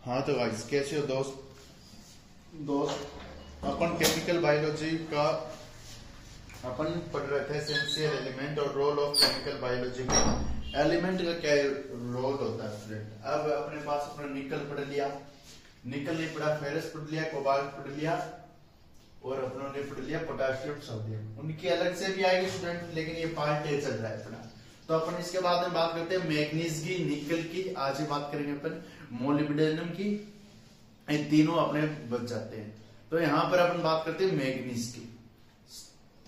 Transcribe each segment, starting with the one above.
हाँ तो गाइस कैसे हो दोस्त अपन केमिकल बायोलॉजी का अपन पढ़ रहे थे एसेंशियल एलिमेंट और रोल ऑफ केमिकल बायोलॉजी में एलिमेंट का क्या रोल होता है स्टूडेंट। अब अपने पास अपना निकल पढ़ लिया, निकल नहीं पढ़ा, फेरस पढ़ लिया, कोबाल्ट पढ़ लिया और अपनों ने पढ़ लिया पोटेशियम सोडियम। उनकी अलग से भी आएगी स्टूडेंट, लेकिन ये पार्ट ए चल रहा है अपना। तो अपन इसके बाद में बात करते हैं मैग्नीज की, निकल की, आज ही बात करेंगे अपन मोलिब्डेनम की। ये तीनों अपने बच जाते हैं। तो यहाँ पर अपन बात करते हैं मैग्नीज की।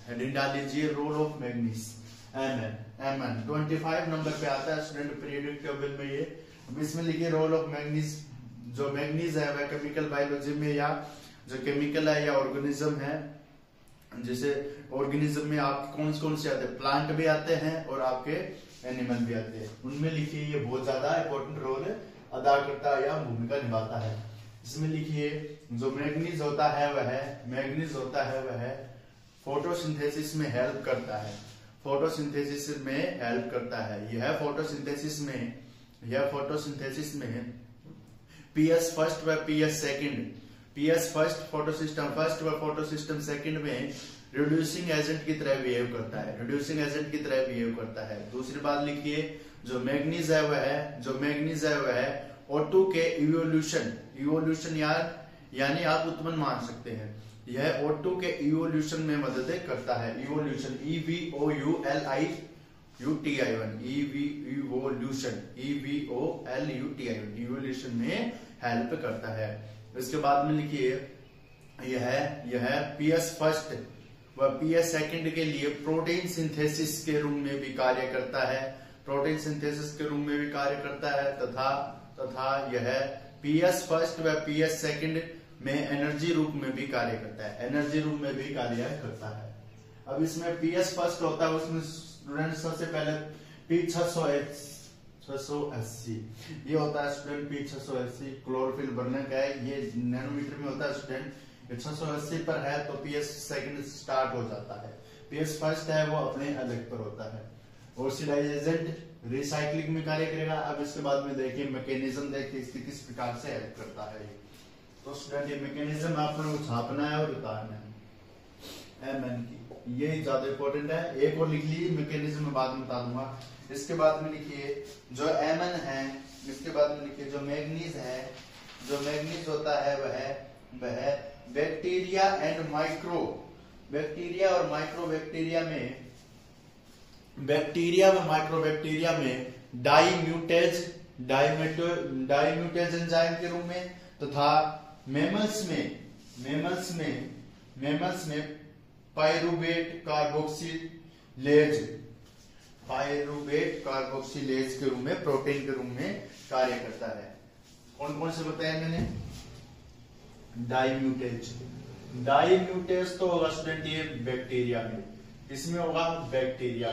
हेडिंग डाल लीजिए role of manganese Mn 25 number पे आता है स्टूडेंट पीरियोडिक टेबल में। ये अब इसमें लिखिए रोल ऑफ मैग्नीज। जो मैग्नीज है वह केमिकल बायोलॉजी में या जो केमिकल है या ऑर्गेनिज्म है, जैसे ऑर्गेनिज्म में आपके कौन से आते हैं, प्लांट भी आते हैं और आपके एनिमल भी आते हैं। उनमें लिखिए ये बहुत ज्यादा इंपॉर्टेंट रोल अदा करता है या भूमिका निभाता है। इसमें लिखिए जो मैग्नीज होता है वह फोटोसिंथेसिस में हेल्प करता है। फोटोसिंथेसिस में हेल्प करता है। यह फोटोसिंथेसिस में पीएस फर्स्ट व PS second, PS first photosystem first व फोटोसिस्टम सेकंड में रिड्यूसिंग एजेंट की तरह बिहेव करता है, रिड्यूसिंग एजेंट की तरह बिहेव करता है। दूसरी बात लिखिए जो मैग्नीज है वह O2 के इवोल्यूशन यानी आप उत्पन्न मान सकते हैं। यह O2 के इवोल्यूशन में मदद करता है। इवोल्यूशन इवोल्यूशन में हेल्प करता है। इसके बाद में लिखिए यह पीएस फर्स्ट व पीएस सेकंड के लिए प्रोटीन सिंथेसिस के रूप में भी कार्य करता है, प्रोटीन सिंथेसिस के रूप में भी कार्य करता है तथा यह पीएस फर्स्ट व पीएस सेकंड में एनर्जी रूप में भी कार्य करता है, अब इसमें पीएस फर्स्ट होता है, उसमें स्टूडेंट सबसे पहले P680 ये होता है स्टूडेंट। P680 क्लोरोफिल बर्नर का है, ये नैनोमीटर में होता है स्टूडेंट। 680 पर है तो पीएस सेकंड स्टार्ट हो जाता है। पीएस फर्स्ट है वो अपने अलग पर होता है। ऑक्सीडाइज एजेंट रिसाइक्लिंग में कार्य करेगा। अब इसके बाद में देखिए मैकेनिज्म देखिए इसकी किस प्रकार से हेल्प करता है। तो स्टूडेंट ये मैकेनिज्म आपने छापना है और उतारना है Mn की, ये ज्यादा इंपॉर्टेंट है। एक और लिख लीजिए, मैकेनिज्म में बाद में बता दूंगा। इसके बाद में लिखिए जो Mn है, इसके बाद में लिखिए जो मैग्नीज होता है वह बैक्टीरिया एंड माइक्रो बैक्टीरिया और माइक्रो बैक्टीरिया में डाईम्यूटेज एंजाइम के रूप में तथा मेमल्स में पायरुवेट कार्बोक्सिलेज के रूप में, प्रोटीन के रूप में कार्य करता है। कौन कौन से बताया मैंने? डाईम्यूटेज तो होगा स्टूडेंट ये बैक्टीरिया में, इसमें होगा बैक्टीरिया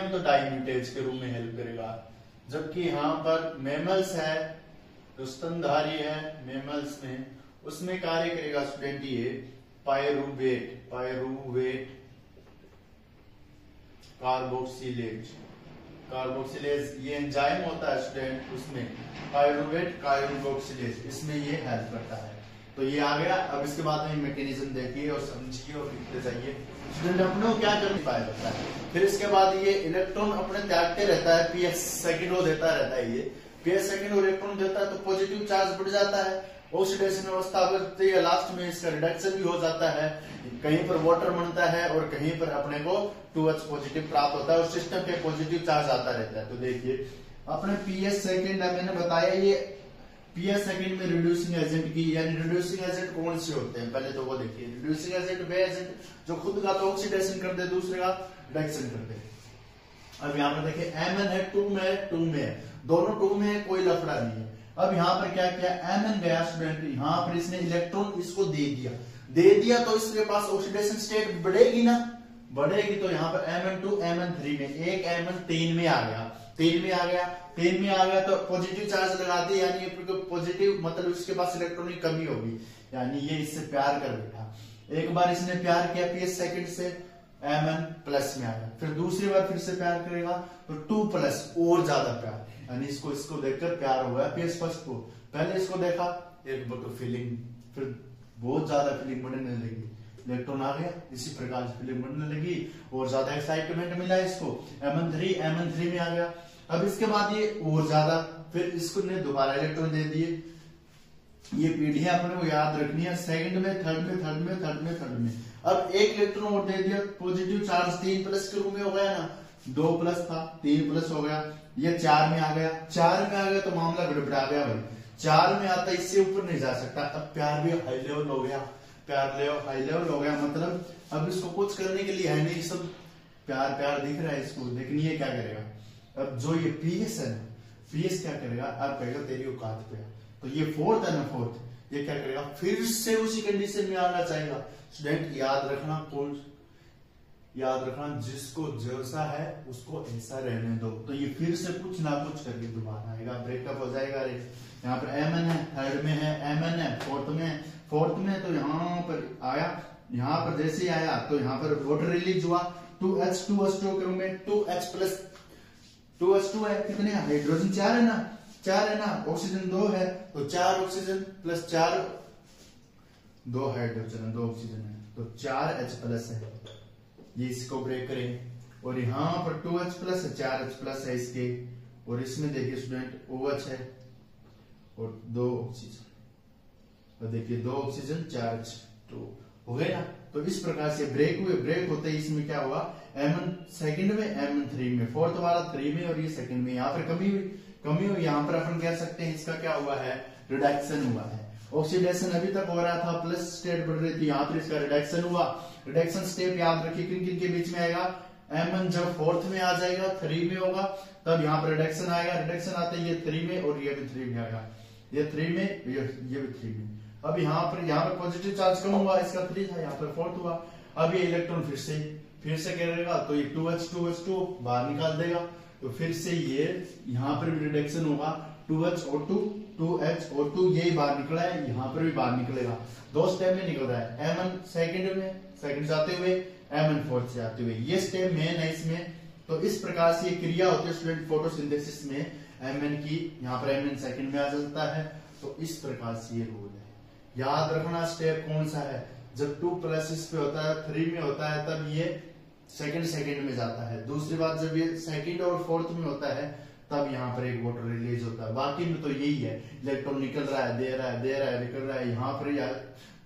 में तो डाईम्यूटेज के रूप में हेल्प करेगा। जबकि यहाँ पर मेमल्स है तो स्तनधारी है, मेमल्स में उसमें कार्य करेगा स्टूडेंट ये पायरुवेट कार्बोक्सिलेज ये एंजाइम होता है स्टूडेंट, उसमें पायरुवेट कार्बोक्सिलेज इसमें ये हेल्प करता है। तो ये आ गया। अब इसके बाद में मैकेनिज्म देखिए और समझिए और लिखते जाइए। स्टूडेंट अपने क्या कर पाया जाता है, फिर इसके बाद ये इलेक्ट्रॉन अपने त्यागते रहता है, पीएस सेकंड वो देता रहता है। ये पीएस सेकंड इलेक्ट्रॉन देता है तो पॉजिटिव चार्ज बढ़ जाता है, ऑक्सीडेशन अवस्था बढ़ती है, लास्ट में इसका रिडक्शन भी हो जाता है। कहीं पर वाटर बनता है और कहीं पर अपने को 2H पॉजिटिव प्राप्त होता है और सिस्टम पे पॉजिटिव चार्ज आता रहता है। तो देखिए अपने पीएस सेकंड मैंने बताया, ये पीएस सेकंड में रिड्यूसिंग एजेंट की, यानी रिड्यूसिंग एजेंट कौन से होते हैं पहले तो वो देखिए। रिड्यूसिंग एजेंट वे एजेंट जो खुद का तो ऑक्सीडेशन कर दे, दूसरे का रिडक्शन कर दे। अब यहाँ पर देखिए Mn है 2 में, दोनों 2 में कोई लफड़ा नहीं है। अब यहाँ पर क्या किया, Mn गया स्टूडेंट, यहाँ पर इसने इलेक्ट्रॉन इसको दे दिया तो इसके पास ऑक्सीडेशन स्टेट बढ़ेगी ना, बढ़ेगी। तो यहाँ पर Mn2 Mn3 में, एक Mn 3 में आ गया तो पॉजिटिव चार्ज लगा दिया, यानी पॉजिटिव मतलब इसके पास इलेक्ट्रॉन की कमी होगी, यानी ये इससे प्यार कर बैठा। एक बार इसने प्यार किया पीएस सेकंड से Mn प्लस में आ गया, फिर दूसरी बार फिर से प्यार करेगा तो 2 प्लस और ज्यादा प्यार, यानी इसको इसको देखकर प्यार हुआ है पीएस फर्स्ट को। पहले इसको देखा, एक तो फीलिंग, फिर बहुत ज्यादा फीलिंग बढ़ने लगी, इलेक्ट्रॉन आ गया, इसी प्रकार से फीलिंग बढ़ने लगी और ज्यादा एक्साइटमेंट मिला इसको, Mn3 में आ गया। अब इसके बाद ये और ज्यादा, फिर इसको ने दोबारा इलेक्ट्रॉन दे दिए। ये पीढ़ियां अपने को याद रखनी है, सेकंड में, थर्ड में, थर्ड में, थर्ड में, थर्ड में। अब एक इलेक्ट्रॉन और दे दिया, पॉजिटिव चार्ज 3 प्लस के रूप में हो गया ना, 2 प्लस था, 3 प्लस हो गया, ये 4 में आ गया। 4 में आ गया तो मामला गड़बड़ा गया भाई, 4 में आता इससे ऊपर नहीं जा सकता। अब प्यार भी हाई लेवल हो गया, हाई लेवल हो गया, मतलब अब इसको कुछ करने के लिए है नहीं, सब प्यार प्यार दिख रहा है इसको, लेकिन ये क्या करेगा, अब जो ये पीएस है, पीएस क्या करेगा, अब कहेगा तेरी औकात पे। तो ये फोर्थ है ना, फोर्थ, ये क्या करेगा, फिर से उसी कंडीशन में आना चाहेगा। स्टूडेंट याद रखना, जिसको जैसा है उसको ऐसा रहने दो। तो ये फिर से कुछ ना कुछ करके दोबारा आएगा, ब्रेकअप हो जाएगा। अरे यहाँ पर Mn है, थर्ड में है, Mn है, फोर्थ में तो यहाँ पर आया, यहाँ पर जैसे ही आया तो यहाँ पर वाटर रिलीज हुआ, 2H2H2 के रूप में, 2H है, कितने हाइड्रोजन 4 है ना, ऑक्सीजन 2 है, तो 4 ऑक्सीजन प्लस 4, 2 हाइड्रोजन है, 2 ऑक्सीजन है, तो 4H+ है। ये इसको ब्रेक करें और यहाँ पर 2H+ है, 4H+ है इसके, और इसमें देखिए स्टूडेंट OH है और 2 ऑक्सीजन, तो देखिए 2 ऑक्सीजन 4H2 हो गए ना। तो इस प्रकार से ब्रेक हुए, ब्रेक होते ही इसमें क्या हुआ, Mn सेकंड में, Mn3 में, फोर्थ वाला 3 में और ये सेकंड में, यहाँ पर कमी हुई, यहाँ पर अपन कह सकते हैं इसका क्या हुआ है, रिडक्शन हुआ है। ऑक्सीडेशन अभी तक हो रहा था, प्लस स्टेट बढ़ रही थी, यहाँ पर इसका रिडक्शन हुआ। रिडक्शन स्टेप याद रखिए किन किन के बीच में आएगा, Mn जब फोर्थ में आ जाएगा, 3 में होगा, तब यहाँ पर रिडक्शन आएगा, रिडक्शन आते ही ये 3 में और ये भी 3 में आएगा, ये 3 में, ये भी 3 में। अब यहाँ पर पॉजिटिव चार्ज कम हुआ, इसका 3 था, यहाँ पर 4 हुआ। अब ये इलेक्ट्रॉन फिर से करेगा, तो ये 2H2H2 बाहर निकाल देगा, तो फिर से ये यहाँ पर भी रिडक्शन होगा, 2HO2 यही बाहर निकला है, यहाँ पर भी बाहर निकलेगा, 2 स्टेप में निकल रहा है। Mn सेकंड जाते हुए, Mn फोर्थ से आते हुए, ये स्टेप मेन है इसमें। तो इस प्रकार से ये क्रिया होती है स्टूडेंट फोटोसिंथेसिस में, Mn की, यहाँ पर Mn सेकंड में आ जाता है। तो इस प्रकार से ये रूल है, याद रखना स्टेप कौन सा है, जब 2 प्लस इस पे होता है, 3 में होता है, तब ये सेकंड में जाता है। दूसरी बात, जब ये सेकंड और फोर्थ में होता है, तब यहाँ पर एक वाटर रिलीज होता है। बाकी में तो यही है, इलेक्ट्रॉन निकल रहा है, दे रहा है, निकल रहा है। यहाँ पर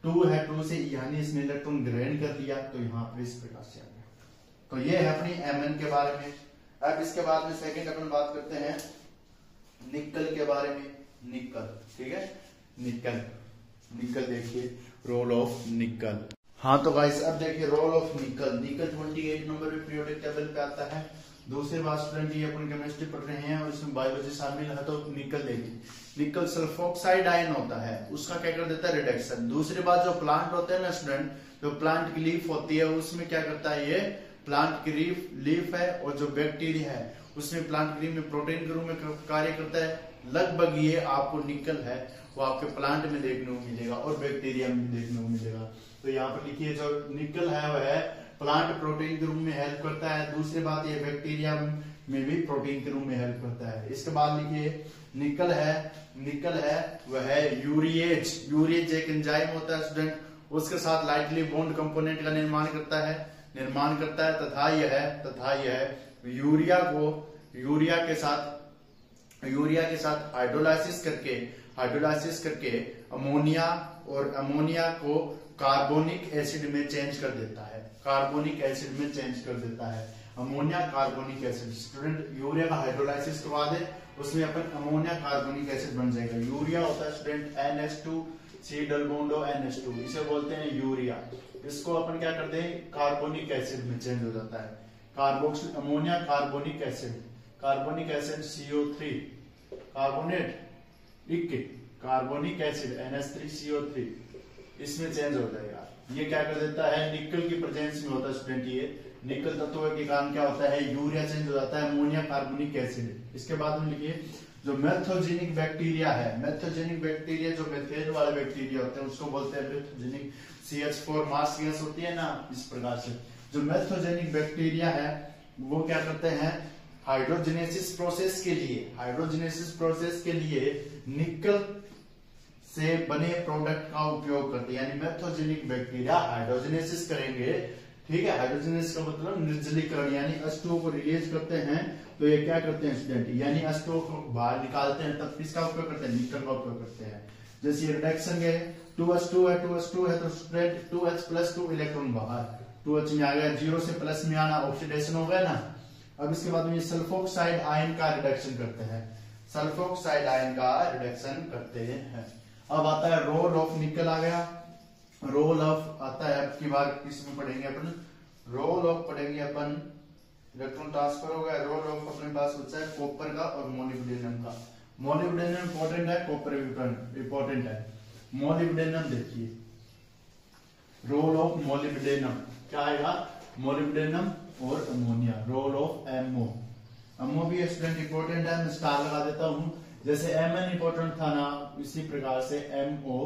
2 है, 2 से यानी इसने इलेक्ट्रॉन ग्रहण कर लिया, तो यहाँ पर इस प्रकार से आ गया। तो ये है अपनी Mn के बारे में। अब इसके बाद में सेकंड अपन बात करते हैं निकल के बारे में। निकल, ठीक है, निकल देखिए, रोल ऑफ निकल। हाँ तो गाइस अब देखिए रोल ऑफ निकल 28 नंबर पे पीरियोडिक टेबल पे आता है। दूसरी बात स्टूडेंट, ये अपन केमिस्ट्री पढ़ रहे हैं और इसमें बायोलॉजी शामिल है, तो निकल देखिए, निकल सल्फोक्साइड आयन होता है, उसका क्या कर देता है, रिडक्शन। दूसरी बात, जो प्लांट होते हैं ना स्टूडेंट, जो प्लांट की लीफ होती है, उसमें क्या करता है, ये प्लांट की लीफ है, और जो बैक्टीरिया है उसमें प्लांट की लीफ में प्रोटीन के रूप में कार्य करता है। लगभग ये आपको निकल है वो आपके प्लांट में देखने को मिलेगा और बैक्टीरिया में देखने को मिलेगा। तो यहाँ पर लिखिए, जो निकल है वह है प्लांट प्रोटीन के रूप में हेल्प करता है। दूसरी बात, ये बैक्टीरिया में भी प्रोटीन के रूप में हेल्प करता है। इसके बाद लिखिए, निकल है वह है यूरिएज एक एंजाइम होता है स्टूडेंट, उसके साथ लाइटली बॉन्ड कंपोनेंट का निर्माण करता है तथा यह यूरिया के साथ हाइड्रोलाइसिस करके अमोनिया को कार्बोनिक एसिड में चेंज कर देता है। Ammonia carbonic acid, student urea का हाइड्रोलाइसिस करवा दे, उसमें अपन अमोनिया कार्बोनिक एसिड बन जाएगा। यूरिया होता है student NH2 C double bond NH2, इसे बोलते हैं यूरिया। इसको अपन क्या करते हैं, कार्बोनिक एसिड में चेंज हो जाता है। Carboxyl ammonia carbonic acid CO3, carbonic acid NH3CO3, इसमें चेंज हो जाएगा। ये क्या कर देता है, निकल की प्रेजेंस में होता है स्टूडेंट, ये निकल तत्व के कारण क्या होता है, यूरिया चेंज हो जाता है अमोनिया कार्बोनिक एसिड। इसके बाद में लिखिए, जो मेथोजेनिक बैक्टीरिया है, जो मेथेन वाले बैक्टीरिया होते हैं उसको बोलते हैं मेथोजेनिक। CH4 मास गैस होती है ना, इस प्रकार से जो मेथोजेनिक बैक्टीरिया है वो क्या करते हैं, हाइड्रोजनेसिस प्रोसेस के लिए निकल से बने प्रोडक्ट का उपयोग करते हैं, यानी मेथोजेनिक बैक्टीरिया हाइड्रोजनेसिस करेंगे। ठीक है, हाइड्रोजनेसिस का मतलब निर्जलीकरण, यानी H2O को रिलीज करते हैं। तो ये क्या करते हैं स्टूडेंट, यानी H2O को बाहर निकालते हैं, तब किसका उपयोग करते हैं, निकल का उपयोग करते हैं। जैसे ये रिडक्शन है 2H2 है तो स्टूडेंट 2H + 2 इलेक्ट्रॉन बाहर, 2H में आ गया, 0 से प्लस में आना ऑक्सीडेशन हो गया ना। अब इसके बाद में ये सल्फोक्साइड आयन का रिडक्शन करते हैं, अब आता है रोल ऑफ निकल आ गया, रोल ऑफ आता है, अब की बार किसमें पढ़ेंगे अपन, रोल ऑफ पढ़ेंगे अपन, इलेक्ट्रॉन ट्रांसफर हो गया, रोल ऑफ अपने पास बचा है कॉपर का और मोलिब्डेनम का। मोलिब्डेनम इंपॉर्टेंट है, कॉपर इंपॉर्टेंट है। मोलिब्डेनम देखिए, रोल ऑफ मोलिब्डेनम क्या आएगा, मोलिब्डेनम और ammonia, role of MO. MO भी स्टूडेंट इंपॉर्टेंट है, मैं स्टार लगा देता हूं, जैसे एमएन इंपॉर्टेंट था ना, इसी प्रकार से एमओ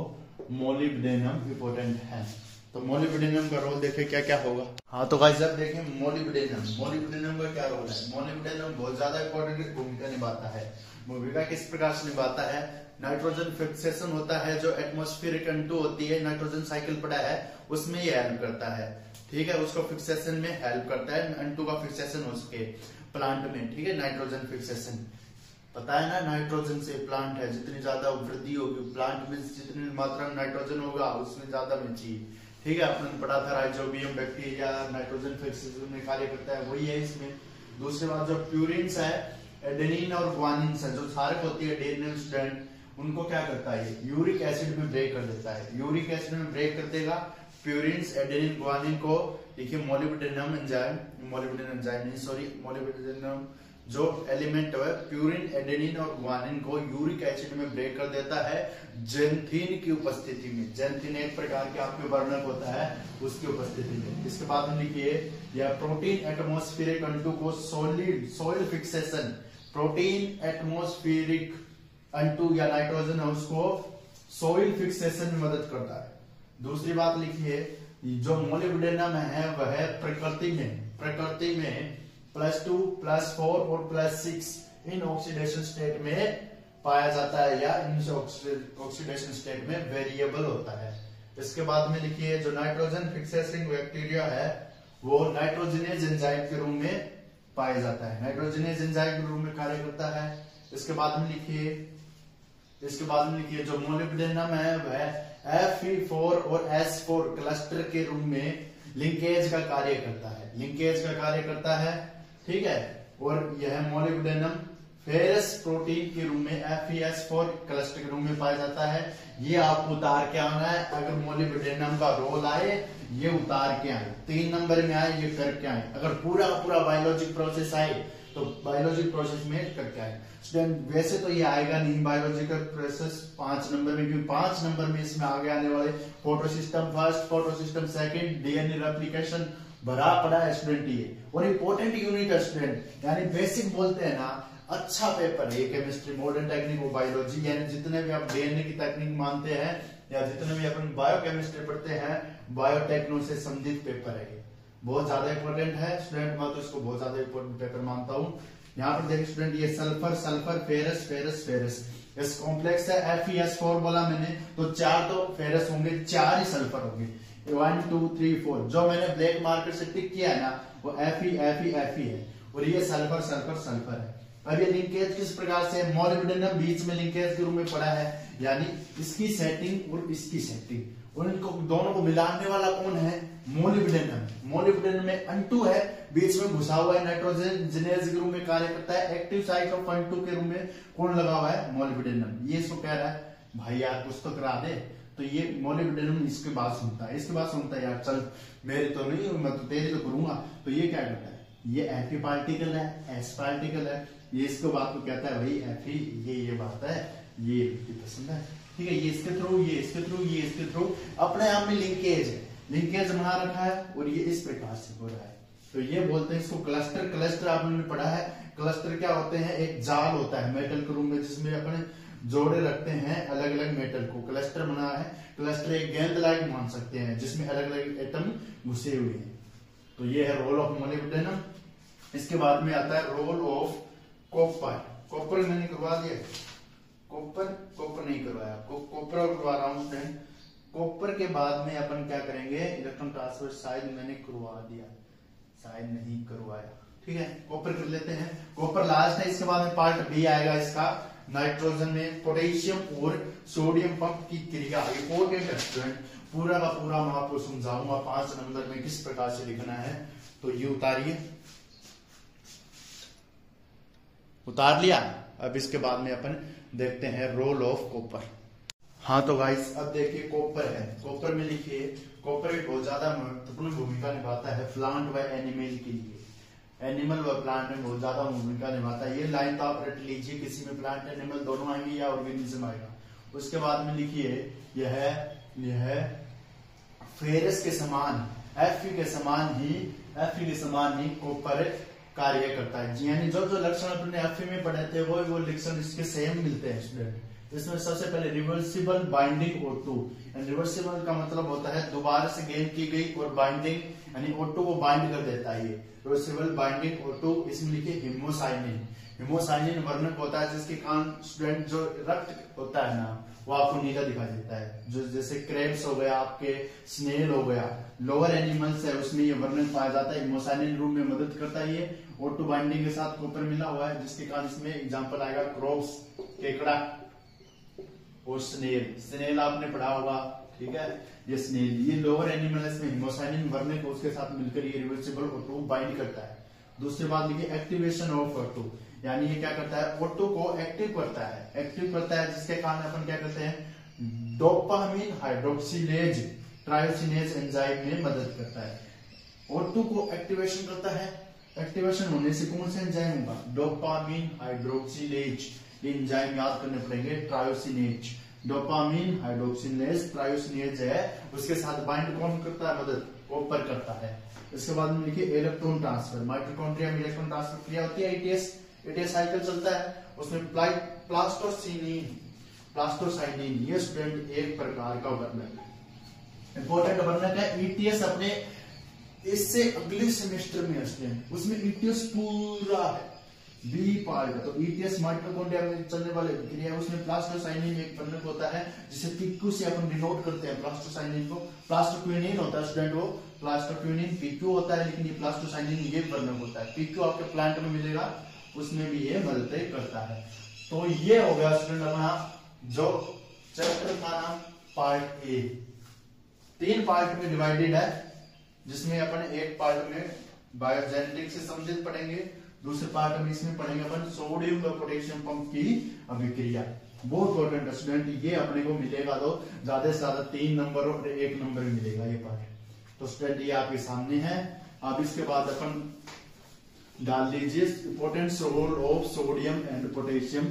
मोलिब्डेनम इंपॉर्टेंट है। तो मोलिब्डेनम का रोल देखें क्या क्या होगा। हाँ तो गाइस अब देखें मोलिब्डेनम का क्या रोल है। मोलिब्डेनम बहुत ज्यादा इंपॉर्टेंट भूमिका निभाता है। भूमिका किस प्रकार से निभाता है, नाइट्रोजन फिक्सेशन होता है, जो एटमॉस्फेरिक N2 होती है, नाइट्रोजन साइकिल पड़ा है उसमें ये हेल्प करता है। ठीक है, उसको फिक्सेशन में हेल्प करता है, N2 का फिक्सेशन हो सके प्लांट में। ठीक है, नाइट्रोजन फिक्सेशन पता है ना, नाइट्रोजन से प्लांट है, जितनी ज्यादा वृद्धि होगी प्लांट में, जितनी मात्रा में नाइट्रोजन होगा उसमें ज्यादा मिलती है। ठीक है, अपन पढ़ा था राइजोबियम बैक्टीरिया नाइट्रोजन फिक्सेशन में कार्य करता है, वही है इसमें। दूसरी बात, जो प्यूरिन्स है, एडेनिन और ग्वानिन है, जो क्षारक होती है एडेनिन स्ट्रैंड, उनको क्या करता है, यूरिक एसिड में ब्रेक कर देता है। यूरिक एसिड में ब्रेक कर देगा प्यूरिन्स, एडेनिन, ग्वानिन को। देखिए मोलिब्डेनम जो एलिमेंट है प्यूरिन, एडेनिन और ग्वानिन को यूरिक एसिड में ब्रेक कर देता है जेंथीन की उपस्थिति में। जेंथीन एक प्रकार के आपके वर्णक होता है, उसकी उपस्थिति में। इसके बाद में लिखिए, या प्रोटीन एटमॉस्फेरिक N2 को soil fixation, protein atmospheric N2 या नाइट्रोजन है उसको सॉइल फिक्सेशन में मदद करता है। दूसरी बात लिखिए, जो मोलिब्डेनम है वह प्रकृति में +2, +4 और +6 इन ऑक्सीडेशन स्टेट में पाया जाता है, या इन ऑक्सीडेशन स्टेट में वेरिएबल होता है। इसके बाद में लिखिए, जो नाइट्रोजन फिक्सेसिंग बैक्टीरिया है वो नाइट्रोजनेज एंजाइम के रूप में पाया जाता है, नाइट्रोजनेज एंजाइम के रूप में कार्य करता है। इसके बाद में लिखिए, जो मोलिब्डेनम है वह Fe4 और S4 क्लस्टर के रूप में लिंकेज का कार्य करता है। ठीक है, और यह मोलिब्डेनम फेरस प्रोटीन के रूप में FeS4 क्लस्टर के रूप में पाया जाता है। ये आपको उतार के आना है, अगर मोलिब्डेनम का रोल आए ये उतार के आए, 3 नंबर में आए ये करके आए, अगर पूरा बायोलॉजिक प्रोसेस आए तो बायोलॉजिक प्रोसेस में करके आए। स्टूडेंट वैसे तो ये आएगा नहीं बायोलॉजिकल प्रोसेस 5 नंबर में, क्योंकि 5 नंबर में इसमें आगे आने वाले photosystem first, photosystem second, DNA replication भरा पड़ा है स्टूडेंट ये, और इंपॉर्टेंट यूनिट है स्टूडेंट, यानी बेसिक बोलते हैं ना, अच्छा पेपर है ये केमिस्ट्री, मॉडर्न टेक्निक और बायोलॉजी, यानी जितने भी आप डीएनए की टेक्निक मानते हैं या जितने भी अपन बायोकेमिस्ट्री पढ़ते हैं, बायोटेक्नो से संबंधित पेपर है ये, बहुत ज्यादा इंपॉर्टेंट है स्टूडेंट। मैं तो इसको बहुत ज्यादा इंपॉर्टेंट पेपर मानता हूँ। यहाँ पर देखिए स्टूडेंट, ये सल्फर फेरस इस कॉम्प्लेक्स है, FeS4 बोला मैंने, तो 4 तो फेरस होंगे, 4 ही सल्फर होंगे, 1 2 3 4। जो मैंने ब्लैक मार्कर से टिक किया है ना वो Fe है, और ये सल्फर है। अब ये लिंकेज किस प्रकार से, मोलिब्डेनम बीच में लिंकेज के रूप में पड़ा है, यानी इसकी सेटिंग और इसकी सेटिंग, और इनको दोनों को मिलाने वाला कौन है, मोलिब्डेनम में N2 है, बीच में घुसा हुआ है, नाइट्रोजन जिनेज के रूप में कार्य करता है, एक्टिव साइट ऑफ N2 के रूप में कौन लगा हुआ है, मोलिब्डेनम। ये इसको कह रहा है भाई यार कुछ तो करा दे, तो ये मोलिब्डेनम इसके बाद सुनता है, यार चल मेरी तो नहीं, मैं तो तेरी तो करूंगा। तो ये क्या करता है, ये Fe पार्टिकल है, S पार्टिकल है, ये इसको बात को कहता है भाई Fe, ये बात है, ये पसंद है। ठीक है, ये इसके थ्रू अपने आप में लिंकेज बना रखा है, और ये इस प्रकार से हो रहा है। तो ये बोलते हैं इसको क्लस्टर आपने पढ़ा है। क्लस्टर क्या होते हैं, एक जाल होता है मेटल के रूप में, जिसमें अपने जोड़े रखते हैं अलग अलग मेटल को, क्लस्टर बना है। क्लस्टर एक गेंद लाइक मान सकते हैं, जिसमें अलग अलग एटम घुसे हुए हैं। तो ये है रोल ऑफ मोलिब्डेनम। इसके बाद में आता है रोल ऑफ कॉपर। कॉपर मैंने करवा दिया, कॉपर नहीं करवाया, कॉपर करवा रहा हूं स्टूडेंट। कॉपर के बाद में अपन क्या करेंगे, इलेक्ट्रॉन ट्रांसफर शायद मैंने करवा दिया, शायद नहीं करवाया, ठीक है। कॉपर कर लेते हैं, कॉपर लास्ट है। इसके बाद में पार्ट बी आएगा इसका, नाइट्रोजन में पोटेशियम और सोडियम पंप की क्रिया। इंपॉर्टेंट है स्टूडेंट, पूरा का पूरा मैं आपको समझाऊंगा 5 नंबर में किस प्रकार से लिखना है। तो ये उतारिए, उतार लिया। अब इसके बाद में अपन देखते हैं रोल ऑफ कॉपर। हाँ तो गाइस अब देखिए कॉपर है, कॉपर में लिखिए कॉपर एक बहुत ज्यादा महत्वपूर्ण भूमिका निभाता है प्लांट व एनिमल के लिए। एनिमल व प्लांट में बहुत ज्यादा भूमिका निभाता है। ये लाइन तो आप रट लीजिए, किसी में प्लांट एनिमल दोनों आएंगे या ऑर्गेनिज्म आएगा। उसके बाद में लिखिए यह फेरस के समान, Fe के समान ही कॉपर कार्य करता है। यानी जो लक्षण अपने Fe में पढ़े थे वो लक्षण इसके सेम मिलते हैं स्टूडेंट। इसमें सबसे पहले रिवर्सिबल बाइंडिंग O2, रिवर्सिबल का मतलब होता है दोबारा से गेन की गई, और बाइंडिंग यानी O2 को बाइंड कर देता है। ये रिवर्सिबल बाइंडिंग O2। इसमें लिखिए हिमोसाइनिन, हिमोसाइनिन वर्णक होता है जिसके कारण स्टूडेंट जो रक्त होता है ना वो आपको नीला दिखाई देता है। जो जैसे क्रेब्स हो गया, आपके स्नेल हो गया, लोअर एनिमल्स है उसमें ये वर्णन पाया जाता है। हिमोसाइनिन रूप में मदद करता है ये। O2 बाइंडिंग के साथ कॉपर मिला हुआ है, जिसके कारण इसमें एग्जांपल आएगा क्रॉप्स, केकड़ा और स्नेल आपने पढ़ा होगा, ठीक है। ये स्नेल, ये लोअर एनिमल है, इसमें हिमोसाइनिन वर्णक उसके साथ मिलकर ये रिवर्सिबल O2 बाइंड करता है। दूसरी बात लिखिए एक्टिवेशन ऑफ O2, यानी ये क्या करता है O2 को एक्टिव करता है, जिसके कारण अपन क्या करते हैं डोपामीन हाइड्रोक्सिलेज ट्रायोसिनेज एंजाइम में मदद करता है। O2 को एक्टिवेशन करता है, एक्टिवेशन होने से कौन सा एंजाइम होगा, डोपामीन हाइड्रोक्सिलेज। ये एंजाइम याद करने पड़ेंगे, ट्रायोसिनेज, डोपामीन हाइड्रोक्सिलेज ट्रायोसिनेज है, उसके साथ बाइंड कौन करता है, मदद कॉपर करता है। इसके बाद में लिखिए इलेक्ट्रॉन ट्रांसफर, माइटोकॉन्ड्रिया में इलेक्ट्रॉन ट्रांसफर क्रिया होती है, एटीएस साइकिल चलता है, उसमें प्लास्टोसाइनिन ये स्टूडेंट एक प्रकार का वर्णक है, इंपॉर्टेंट वर्णक है। ईटीएस अपने इससे अगले सेमेस्टर में स्टूडेंट उसमें ईटीएस पूरा है, बी पार्ट। तो ईटीएस माइटोकॉन्ड्रिया में चलने वाले क्रिया है, उसमें प्लास्टोसाइनिन एक वर्णक होता है, जिसे पीक्यू से अपन डिनोट करते हैं प्लास्टोसाइनिन को। प्लास्टोक्विनिन होता है स्टूडेंट, वो प्लास्टोक्विनिन पीक्यू होता है, लेकिन ये प्लास्टोसाइनिन ये वर्णक होता है। पीक्यू आपके प्लांट में मिलेगा, उसमें भी ये मदद करता है। तो ये हो गया स्टूडेंट अपना जो चैप्टर का नाम पार्ट ए, 3 पार्ट में डिवाइडेड है, जिसमें अपन एक पार्ट में बायोजेनेटिक्स से संबंधित पढ़ेंगे, दूसरे पार्ट में इसमें पढ़ेंगे अपन सोडियम व पोटेशियम पंप की अभिक्रिया। बहुत इंपॉर्टेंट स्टूडेंट, ये अपने को मिलेगा तो ज्यादा से ज्यादा 3 नंबर और 1 नंबर मिलेगा ये पार्ट। तो स्टूडेंट ये आपके सामने है। अब इसके बाद अपन डाल लीजिए importance role of sodium and potassium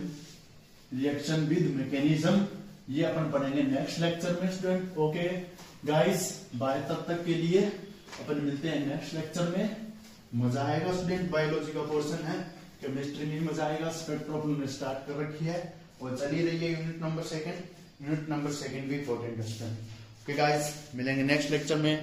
reaction with mechanism, ये अपन पढ़ेंगे नेक्स्ट लेक्चर में स्टूडेंट। ओके गाइस बाय, तब तक के लिए अपन मिलते हैं नेक्स्ट लेक्चर में। मजा आएगा स्टूडेंट, बायोलॉजी का पोर्शन है, केमिस्ट्री में मजा आएगा। स्पेक्ट्रोफिल में स्टार्ट कर रखी है और चली रही है यूनिट नंबर 2 भी इंपॉर्टेंट है स्टूडेंट। ओके गाइस मिलेंगे नेक्स्ट लेक्चर में।